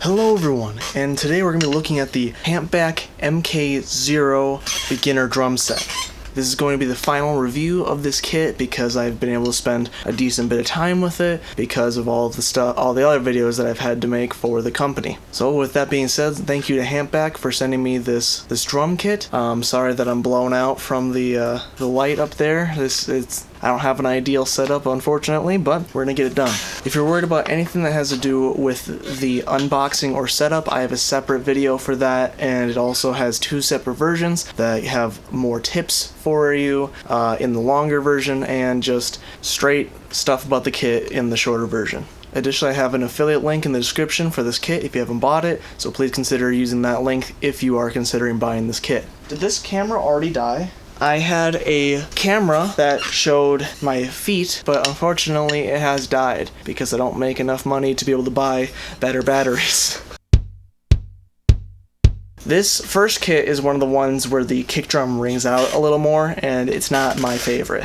Hello everyone, and today we're going to be looking at the Hampback Mk-0 beginner drum set. This is going to be the final review of this kit because I've been able to spend a decent bit of time with it because of all the other videos that I've had to make for the company. So with that being said, thank you to Hampback for sending me this drum kit. Sorry that I'm blown out from the light up there. I don't have an ideal setup, unfortunately, but we're gonna get it done. If you're worried about anything that has to do with the unboxing or setup, I have a separate video for that, and it also has two separate versions that have more tips for you in the longer version and just straight stuff about the kit in the shorter version. Additionally, I have an affiliate link in the description for this kit if you haven't bought it, so please consider using that link if you are considering buying this kit. Did this camera already die? I had a camera that showed my feet, but unfortunately it has died because I don't make enough money to be able to buy better batteries. This first kit is one of the ones where the kick drum rings out a little more, and it's not my favorite.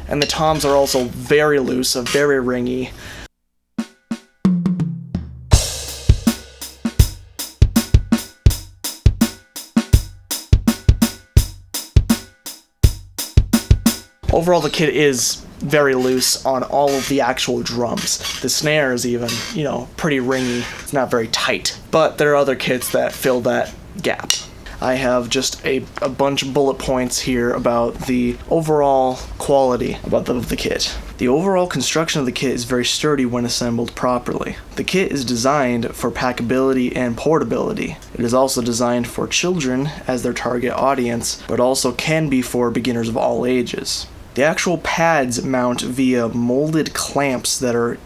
And the toms are also very loose, very ringy. Overall, the kit is very loose on all of the actual drums. The snare is even, pretty ringy. It's not very tight. But there are other kits that fill that gap. I have just a bunch of bullet points here about the overall quality of the kit. The overall construction of the kit is very sturdy when assembled properly. The kit is designed for packability and portability. It is also designed for children as their target audience, but also can be for beginners of all ages. The actual pads mount via molded clamps that are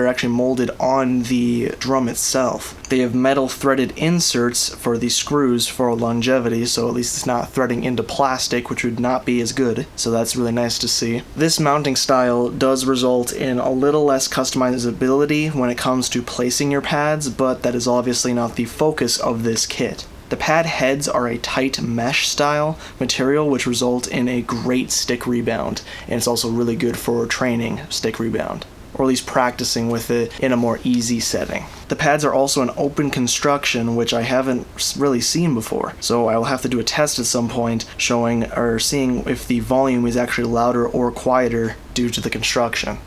actually molded on the drum itself. They have metal threaded inserts for the screws for longevity, so at least it's not threading into plastic, which would not be as good, so that's really nice to see. This mounting style does result in a little less customizability when it comes to placing your pads, but that is obviously not the focus of this kit. The pad heads are a tight mesh style material which result in a great stick rebound, and it's also really good for training stick rebound, or at least practicing with it in a more easy setting. The pads are also an open construction, which I haven't really seen before, so I will have to do a test at some point seeing if the volume is actually louder or quieter due to the construction.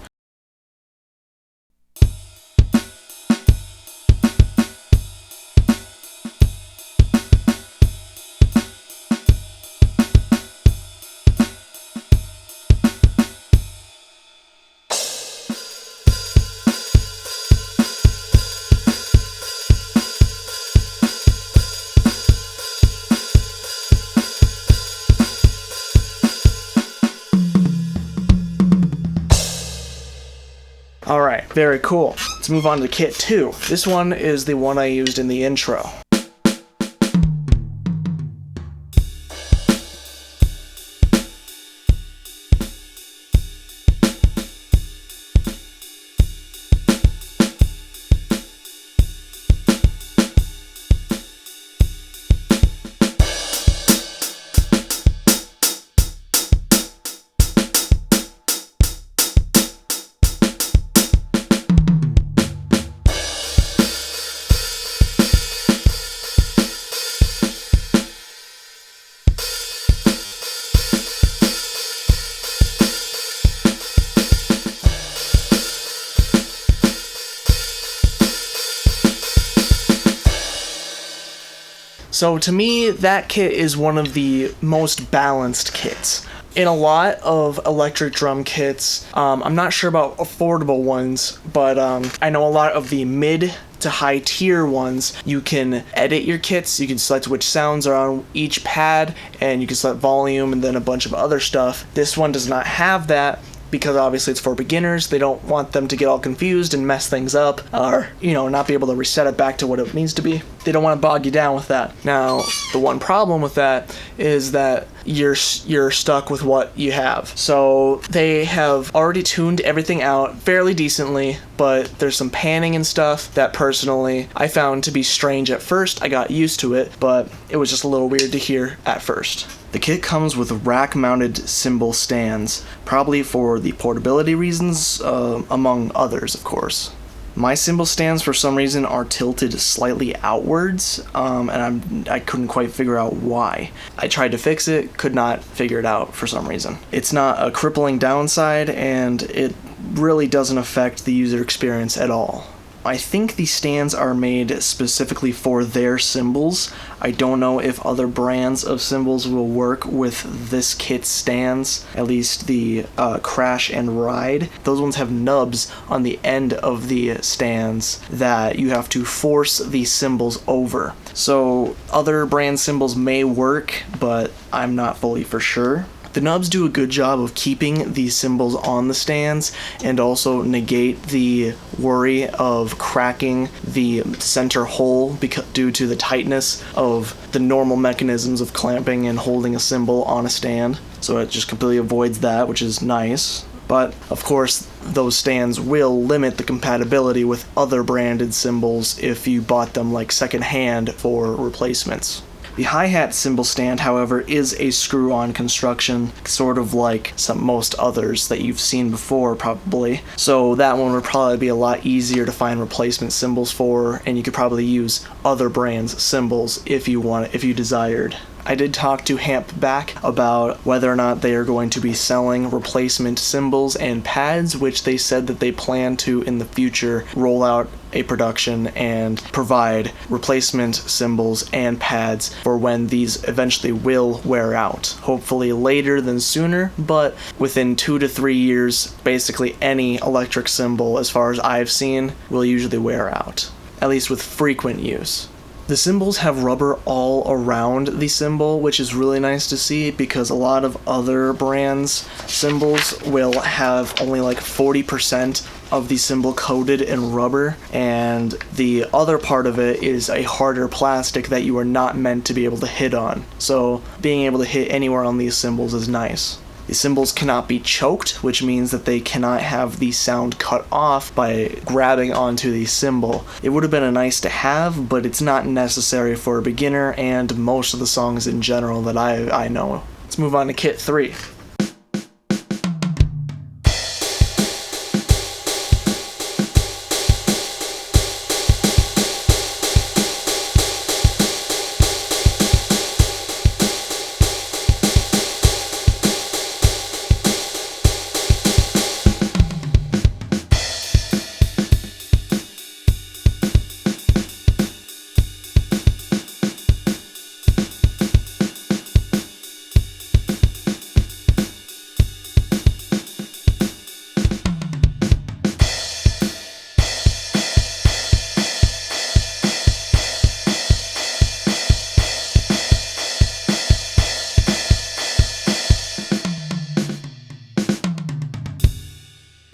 Alright, very cool. Let's move on to kit 2. This one is the one I used in the intro. So to me, that kit is one of the most balanced kits. In a lot of electric drum kits, I'm not sure about affordable ones, but I know a lot of the mid to high tier ones, you can edit your kits, you can select which sounds are on each pad, and you can select volume and then a bunch of other stuff. This one does not have that, because obviously it's for beginners. They don't want them to get all confused and mess things up, or, not be able to reset it back to what it needs to be. They don't want to bog you down with that. Now, the one problem with that is that you're stuck with what you have. So they have already tuned everything out fairly decently, but there's some panning and stuff that personally I found to be strange at first. I got used to it, but it was just a little weird to hear at first. The kit comes with rack-mounted cymbal stands, probably for the portability reasons, among others, of course. My cymbal stands, for some reason, are tilted slightly outwards, and I couldn't quite figure out why. I tried to fix it, could not figure it out for some reason. It's not a crippling downside, and it really doesn't affect the user experience at all. I think the stands are made specifically for their cymbals. I don't know if other brands of cymbals will work with this kit's stands, at least the Crash and Ride. Those ones have nubs on the end of the stands that you have to force the cymbals over. So other brand cymbals may work, but I'm not fully for sure. The nubs do a good job of keeping the cymbals on the stands and also negate the worry of cracking the center hole due to the tightness of the normal mechanisms of clamping and holding a cymbal on a stand. So it just completely avoids that, which is nice. But, of course, those stands will limit the compatibility with other branded cymbals if you bought them like secondhand for replacements. The hi-hat cymbal stand, however, is a screw-on construction, sort of like most others that you've seen before, probably. So that one would probably be a lot easier to find replacement cymbals for, and you could probably use other brands' cymbals if you desired. I did talk to Hampback about whether or not they are going to be selling replacement cymbals and pads, which they said that they plan to, in the future, roll out a production and provide replacement cymbals and pads for when these eventually will wear out. Hopefully later than sooner, but within 2 to 3 years, basically any electric cymbal, as far as I've seen, will usually wear out, at least with frequent use. The cymbals have rubber all around the cymbal, which is really nice to see because a lot of other brands' cymbals will have only like 40% of the cymbal coated in rubber, and the other part of it is a harder plastic that you are not meant to be able to hit on. So being able to hit anywhere on these cymbals is nice. The cymbals cannot be choked, which means that they cannot have the sound cut off by grabbing onto the cymbal. It would have been a nice to have, but it's not necessary for a beginner and most of the songs in general that I know. Let's move on to Kit 3.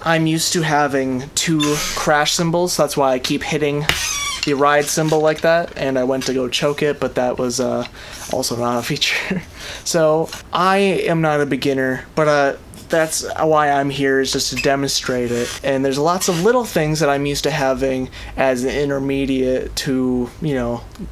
I'm used to having 2 crash cymbals, that's why I keep hitting the ride cymbal like that, and I went to go choke it, but that was also not a feature. So I am not a beginner, but that's why I'm here, is just to demonstrate it. And there's lots of little things that I'm used to having as an intermediate to,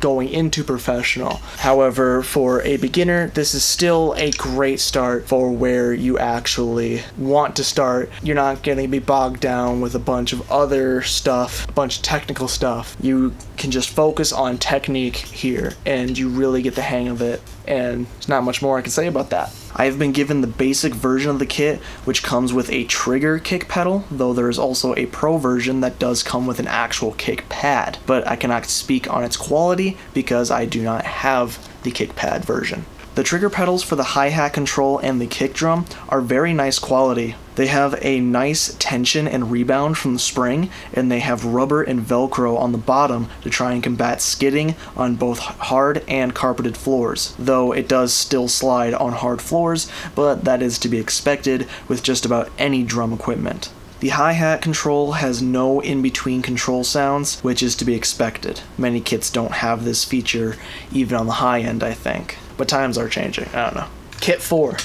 going into professional. However, for a beginner, this is still a great start for where you actually want to start. You're not going to be bogged down with a bunch of other stuff, a bunch of technical stuff. You can just focus on technique here, and you really get the hang of it. And there's not much more I can say about that. I have been given the basic version of the kit, which comes with a trigger kick pedal, though there is also a pro version that does come with an actual kick pad, but I cannot speak on its quality because I do not have the kick pad version. The trigger pedals for the hi-hat control and the kick drum are very nice quality. They have a nice tension and rebound from the spring, and they have rubber and Velcro on the bottom to try and combat skidding on both hard and carpeted floors, though it does still slide on hard floors, but that is to be expected with just about any drum equipment. The hi-hat control has no in-between control sounds, which is to be expected. Many kits don't have this feature, even on the high end, I think. But times are changing, I don't know. Kit 4.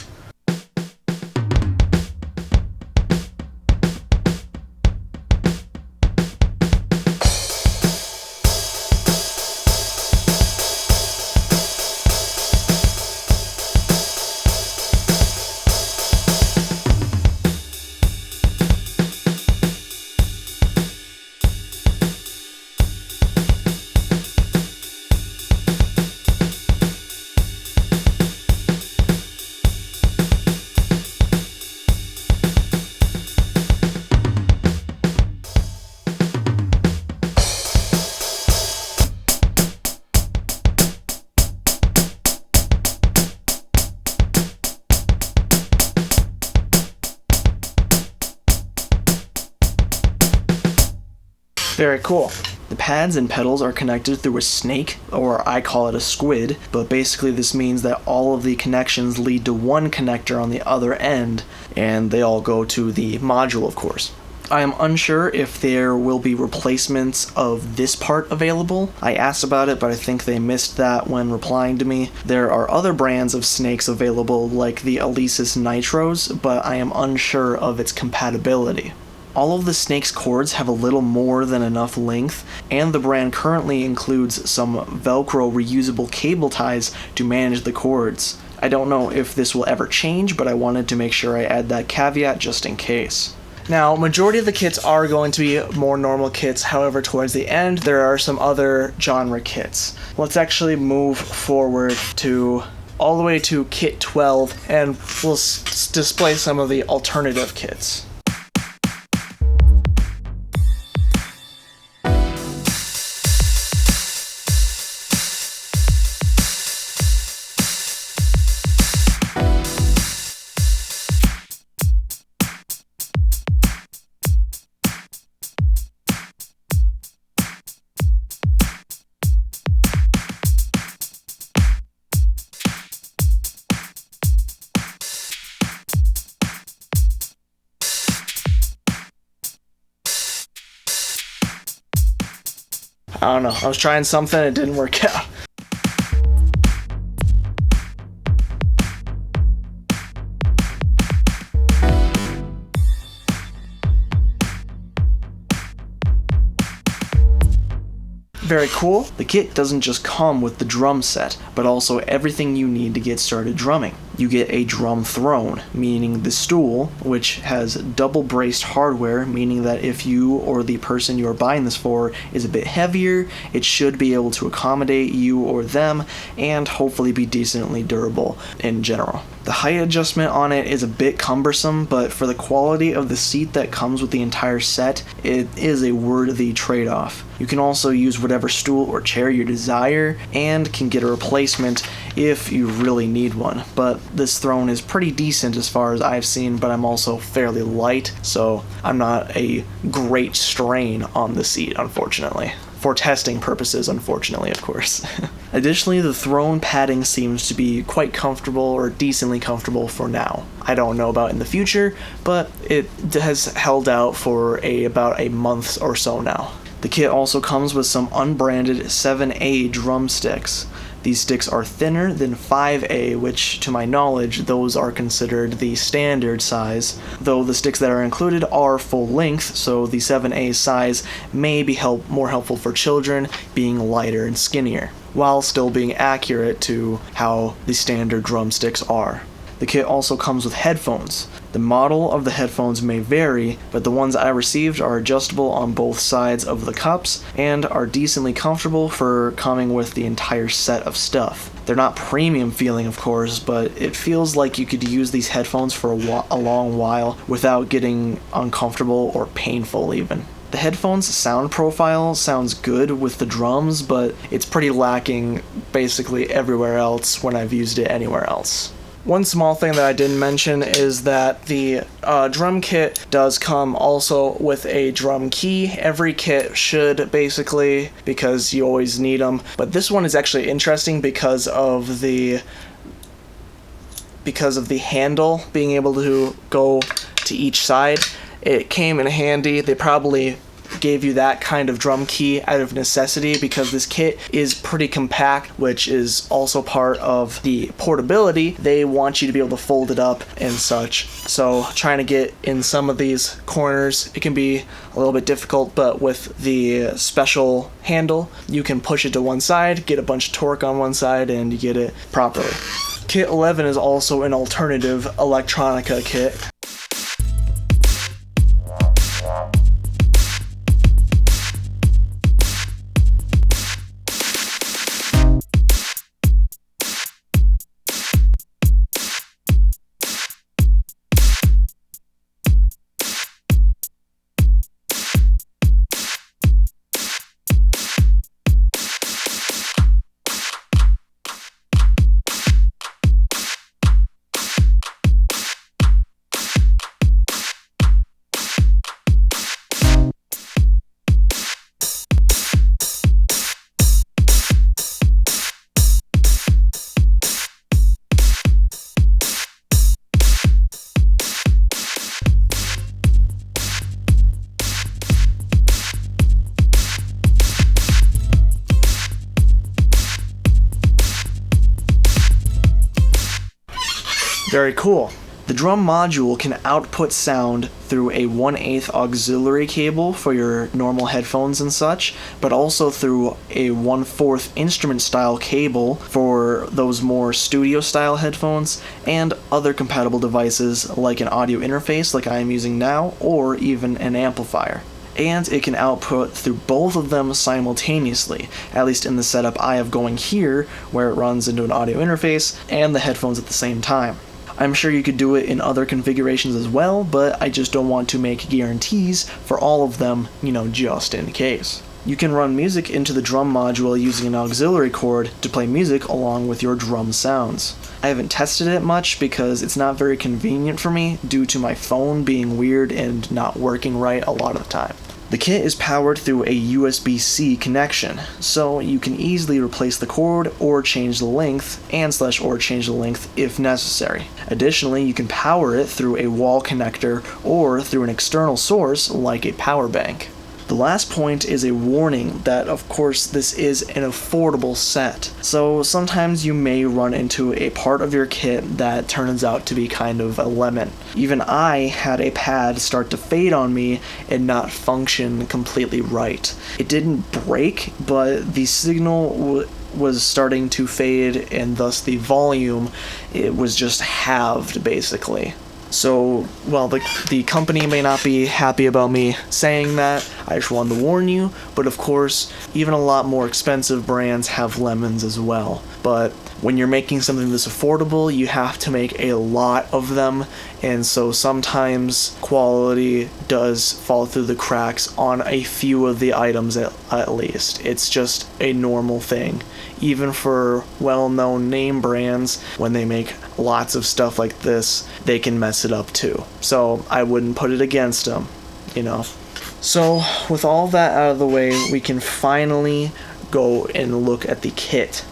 Very cool. The pads and pedals are connected through a snake, or I call it a squid, but basically this means that all of the connections lead to one connector on the other end, and they all go to the module, of course. I am unsure if there will be replacements of this part available. I asked about it, but I think they missed that when replying to me. There are other brands of snakes available, like the Alesis Nitros, but I am unsure of its compatibility. All of the snake's cords have a little more than enough length, and the brand currently includes some Velcro reusable cable ties to manage the cords. I don't know if this will ever change, but I wanted to make sure I add that caveat just in case. Now, majority of the kits are going to be more normal kits, however, towards the end, there are some other genre kits. Let's actually move forward to all the way to kit 12, and we'll display some of the alternative kits. I don't know, I was trying something, it didn't work out. Very cool. The kit doesn't just come with the drum set, but also everything you need to get started drumming. You get a drum throne, meaning the stool, which has double braced hardware, meaning that if you or the person you are buying this for is a bit heavier, it should be able to accommodate you or them, and hopefully be decently durable in general. The height adjustment on it is a bit cumbersome, but for the quality of the seat that comes with the entire set, it is a worthy trade-off. You can also use whatever stool or chair you desire, and can get a replacement if you really need one. But this throne is pretty decent as far as I've seen, but I'm also fairly light, so I'm not a great strain on the seat, unfortunately. For testing purposes, unfortunately, of course. Additionally, the throne padding seems to be quite comfortable, or decently comfortable for now. I don't know about in the future, but it has held out for about a month or so now. The kit also comes with some unbranded 7A drumsticks. These sticks are thinner than 5A, which, to my knowledge, those are considered the standard size, though the sticks that are included are full length, so the 7A size may be more helpful for children, being lighter and skinnier, while still being accurate to how the standard drumsticks are. The kit also comes with headphones. The model of the headphones may vary, but the ones I received are adjustable on both sides of the cups and are decently comfortable for coming with the entire set of stuff. They're not premium feeling, of course, but it feels like you could use these headphones for a long while without getting uncomfortable or painful even. The headphones sound profile sounds good with the drums, but it's pretty lacking basically everywhere else when I've used it anywhere else. One small thing that I didn't mention is that the drum kit does come also with a drum key. Every kit should, basically, because you always need them. But this one is actually interesting because of the handle being able to go to each side. It came in handy. They probably gave you that kind of drum key out of necessity because this kit is pretty compact, which is also part of the portability. They want you to be able to fold it up and such. So trying to get in some of these corners, it can be a little bit difficult, but with the special handle, you can push it to one side, get a bunch of torque on one side, and you get it properly. Kit 11 is also an alternative electronica kit. Very cool. The drum module can output sound through a 1/8 auxiliary cable for your normal headphones and such, but also through a 1/4 instrument style cable for those more studio style headphones and other compatible devices like an audio interface like I am using now, or even an amplifier. And it can output through both of them simultaneously, at least in the setup I have going here, where it runs into an audio interface and the headphones at the same time. I'm sure you could do it in other configurations as well, but I just don't want to make guarantees for all of them, just in case. You can run music into the drum module using an auxiliary cord to play music along with your drum sounds. I haven't tested it much because it's not very convenient for me due to my phone being weird and not working right a lot of the time. The kit is powered through a USB-C connection, so you can easily replace the cord or change the length or change the length if necessary. Additionally, you can power it through a wall connector or through an external source like a power bank. The last point is a warning that, of course, this is an affordable set, so sometimes you may run into a part of your kit that turns out to be kind of a lemon. Even I had a pad start to fade on me and not function completely right. It didn't break, but the signal was starting to fade, and thus the volume, it was just halved, basically. So, while the company may not be happy about me saying that, I just wanted to warn you, but of course, even a lot more expensive brands have lemons as well. But when you're making something this affordable, you have to make a lot of them, and so sometimes quality does fall through the cracks on a few of the items at least. It's just a normal thing. Even for well-known name brands, when they make lots of stuff like this, they can mess it up too. So I wouldn't put it against them, So with all that out of the way, we can finally go and look at the kit.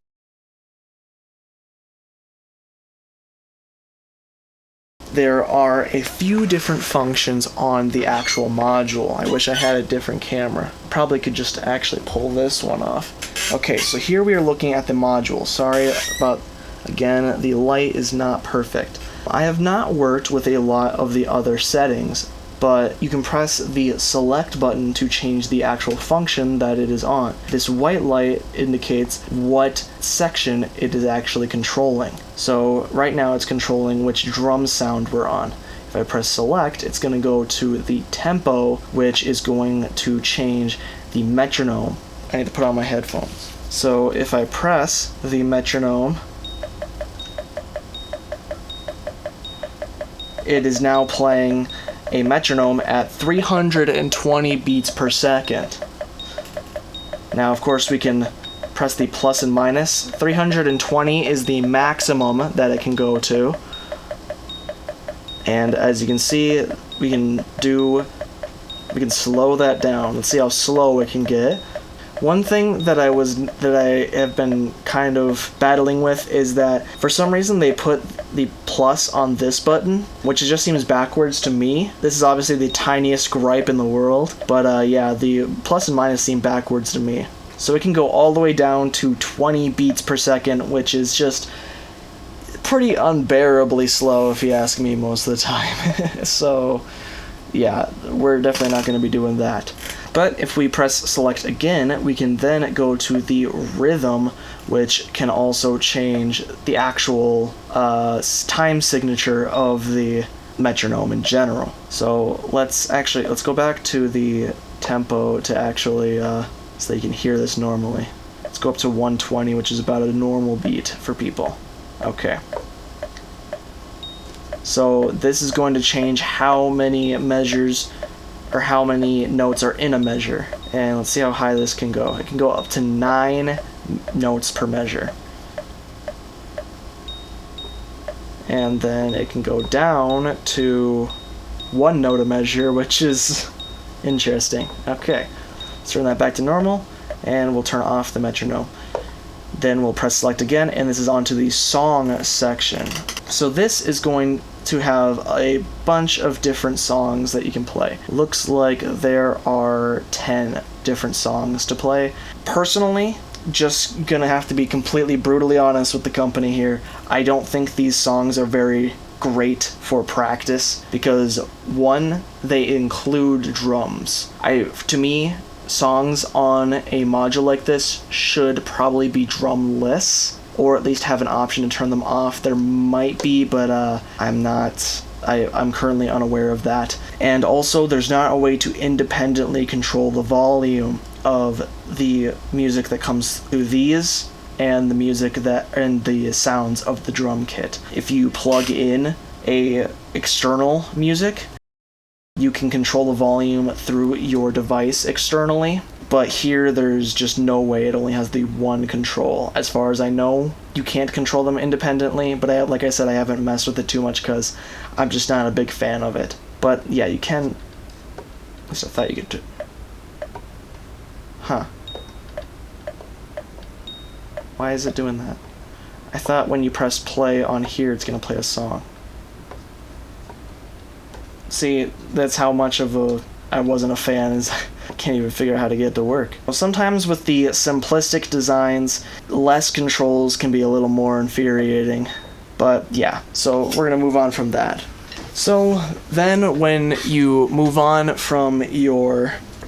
There are a few different functions on the actual module. I wish I had a different camera. Probably could just actually pull this one off. Okay, so here we are looking at the module. Sorry about, again, the light is not perfect. I have not worked with a lot of the other settings, but you can press the select button to change the actual function that it is on. This white light indicates what section it is actually controlling. So right now it's controlling which drum sound we're on. If I press select, it's going to go to the tempo, which is going to change the metronome. I need to put on my headphones. So if I press the metronome, it is now playing a metronome at 320 beats per second. Now, of course, we can press the plus and minus. 320 is the maximum that it can go to. And as you can see, we can slow that down. Let's see how slow it can get. One thing that I have been kind of battling with is that for some reason they put the plus on this button, which just seems backwards to me. This is obviously the tiniest gripe in the world, but yeah, the plus and minus seem backwards to me. So it can go all the way down to 20 beats per second, which is just pretty unbearably slow if you ask me most of the time. So yeah, we're definitely not going to be doing that. But if we press select again, we can then go to the rhythm, which can also change the actual time signature of the metronome in general. So let's go back to the tempo to actually so that you can hear this normally. Let's go up to 120, which is about a normal beat for people. Okay. So this is going to change how many measures or how many notes are in a measure. And let's see how high this can go. It can go up to 9 notes per measure. And then it can go down to 1 note a measure, which is interesting. Okay, let's turn that back to normal, and we'll turn off the metronome. Then we'll press select again, and this is onto the song section. So this is going to have a bunch of different songs that you can play. Looks like there are 10 different songs to play. Personally, just gonna have to be completely brutally honest with the company here. I don't think these songs are very great for practice because one, they include drums. To me, songs on a module like this should probably be drumless, or at least have an option to turn them off. There might be, but I'm currently unaware of that. And also, there's not a way to independently control the volume of the music that comes through these and the sounds of the drum kit. If you plug in a external music, you can control the volume through your device externally, but here there's just no way. It only has the one control. As far as I know, you can't control them independently, but like I said, I haven't messed with it too much because I'm just not a big fan of it. But yeah, you can. At least I thought you could. Huh. Why is it doing that? I thought when you press play on here, it's gonna play a song. See, that's how much of I wasn't a fan, is I can't even figure out how to get it to work. Well, sometimes with the simplistic designs, less controls can be a little more infuriating. But yeah, so we're gonna move on from that. So then when you move on from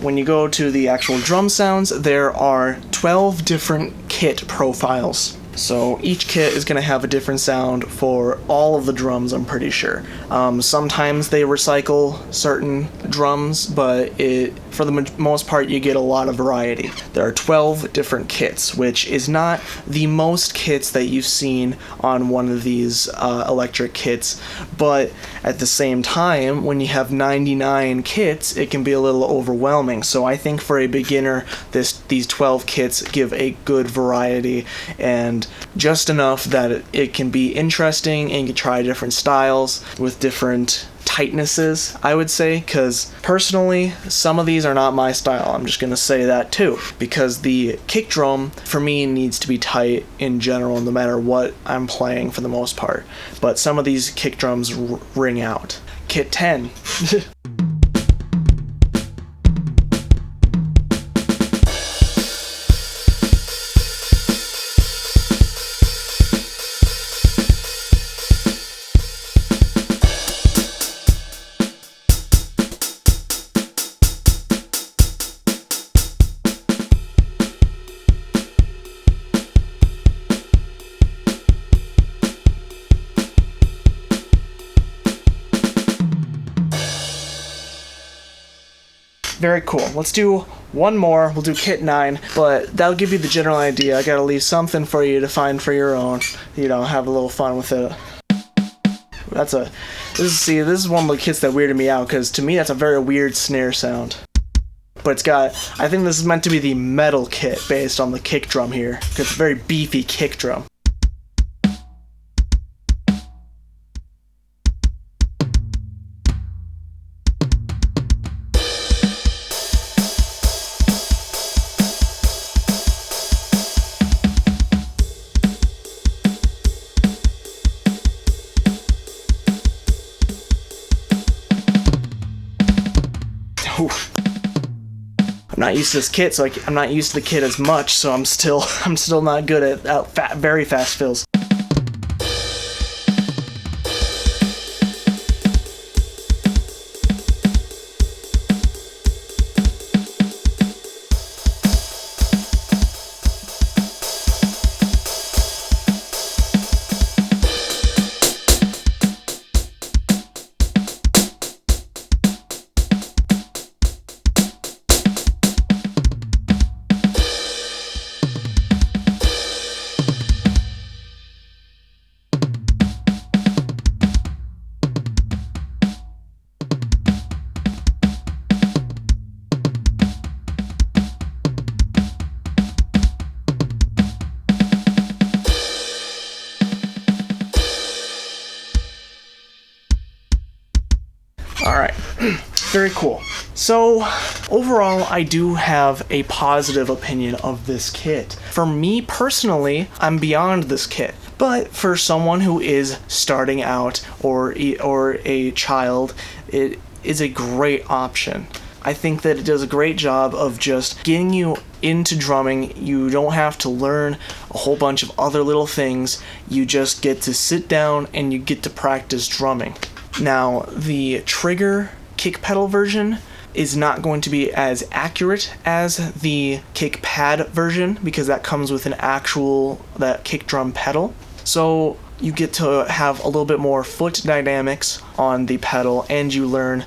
when you go to the actual drum sounds, there are 12 different kit profiles. So each kit is going to have a different sound for all of the drums, I'm pretty sure. Sometimes they recycle certain drums, but for the most part, you get a lot of variety. There are 12 different kits, which is not the most kits that you've seen on one of these electric kits, but at the same time, when you have 99 kits, it can be a little overwhelming. So I think for a beginner, these 12 kits give a good variety and just enough that it can be interesting and you can try different styles with different tightnesses, I would say, because personally, some of these are not my style. I'm just going to say that too, because the kick drum, for me, needs to be tight in general, no matter what I'm playing for the most part. But some of these kick drums ring out. Kit 10. Very cool. Let's do one more. We'll do kit 9, but that'll give you the general idea. I gotta leave something for you to find for your own. Have a little fun with it. This is one of the kits that weirded me out, because to me that's a very weird snare sound. But I think this is meant to be the metal kit based on the kick drum here, because it's a very beefy kick drum. I'm not used to this kit, so I'm not used to the kit as much, so I'm still not good at very fast fills. Alright, very cool. So, overall, I do have a positive opinion of this kit. For me personally, I'm beyond this kit. But for someone who is starting out or a child, it is a great option. I think that it does a great job of just getting you into drumming. You don't have to learn a whole bunch of other little things. You just get to sit down and you get to practice drumming. Now, the trigger kick pedal version is not going to be as accurate as the kick pad version because that comes with that kick drum pedal. So you get to have a little bit more foot dynamics on the pedal, and you learn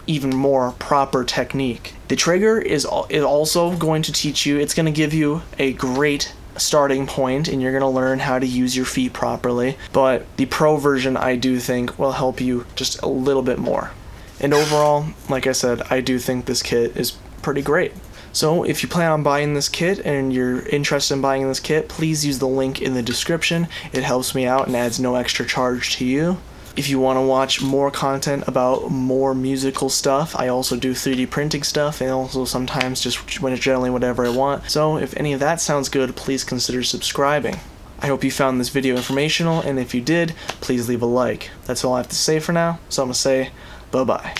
even more proper technique. The trigger is also going to teach you. It's going to give you a great starting point, and you're going to learn how to use your feet properly. But the pro version, I do think, will help you just a little bit more. And overall, like I said, I do think this kit is pretty great. So if you plan on buying this kit and you're interested in buying this kit, please use the link in the description. It helps me out and adds no extra charge to you. If you want to watch more content about more musical stuff, I also do 3D printing stuff, and also sometimes just generally whatever I want. So if any of that sounds good, please consider subscribing. I hope you found this video informational, and if you did, please leave a like. That's all I have to say for now, so I'm going to say bye-bye.